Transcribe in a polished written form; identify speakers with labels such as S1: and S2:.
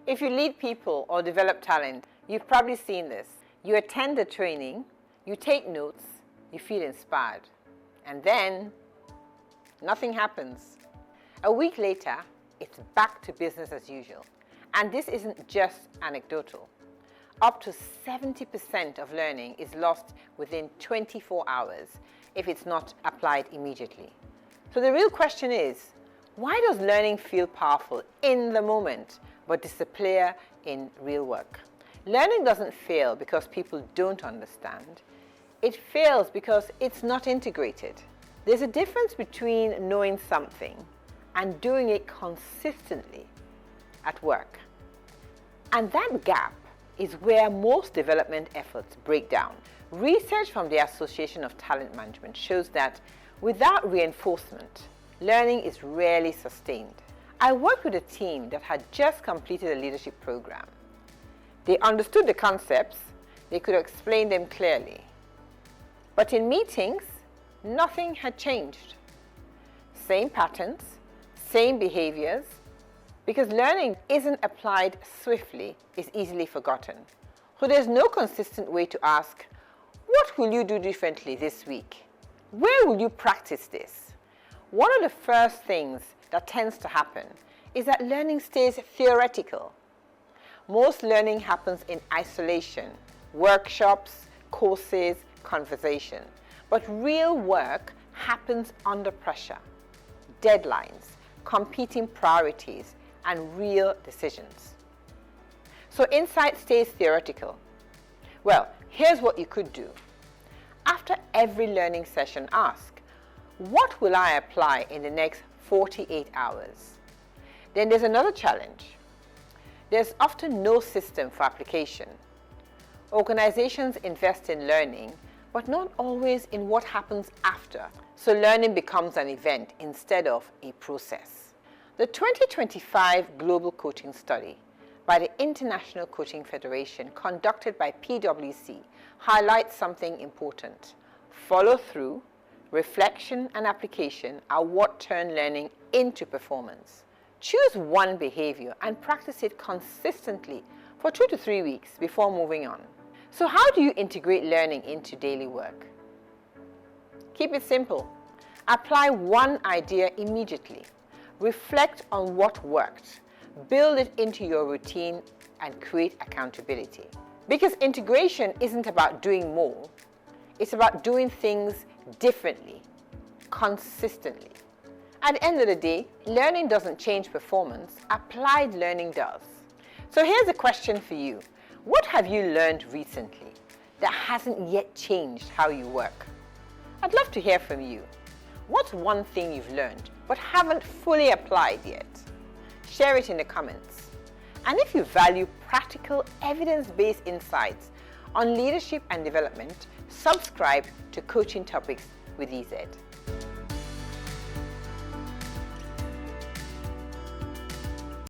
S1: If you lead people or develop talent, you've probably seen this. You attend a training, you take notes, you feel inspired, and then nothing happens. A week later, it's back to business as usual. And this isn't just anecdotal. Up to 70% of learning is lost within 24 hours if it's not applied immediately. So the real question is, why does learning feel powerful in the moment but disappear in real work? Learning doesn't fail because people don't understand. It fails because it's not integrated. There's a difference between knowing something and doing it consistently at work. And that gap is where most development efforts break down. Research from the Association of Talent Management shows that without reinforcement, learning is rarely sustained. I worked with a team that had just completed a leadership program. They understood the concepts, they could explain them clearly. But in meetings, nothing had changed. Same patterns, same behaviors, because learning isn't applied swiftly, is easily forgotten. So there's no consistent way to ask, what will you do differently this week? Where will you practice this? One of the first things that tends to happen is that learning stays theoretical. Most learning happens in isolation, workshops, courses, conversation. But real work happens under pressure, deadlines, competing priorities, and real decisions. So insight stays theoretical. Well, here's what you could do. After every learning session, ask, what will I apply in the next 48 hours? Then there's another challenge. There's often no system for application. Organizations invest in learning, but not always in what happens after. So learning becomes an event instead of a process. The 2025 Global Coaching Study by the International Coaching Federation, conducted by PwC, highlights something important. Follow through, reflection, and application are what turn learning into performance. Choose one behavior and practice it consistently for 2 to 3 weeks before moving on. So how do you integrate learning into daily work? Keep it simple. Apply one idea immediately. Reflect on what worked. Build it into your routine and create accountability. Because integration isn't about doing more. It's about doing things differently, consistently. At the end of the day, learning doesn't change performance. Applied learning does. So here's a question for you. What have you learned recently that hasn't yet changed how you work? I'd love to hear from you. What's one thing you've learned but haven't fully applied yet? Share it in the comments. And if you value practical, evidence-based insights on leadership and development, subscribe to Coaching Topics with EZ.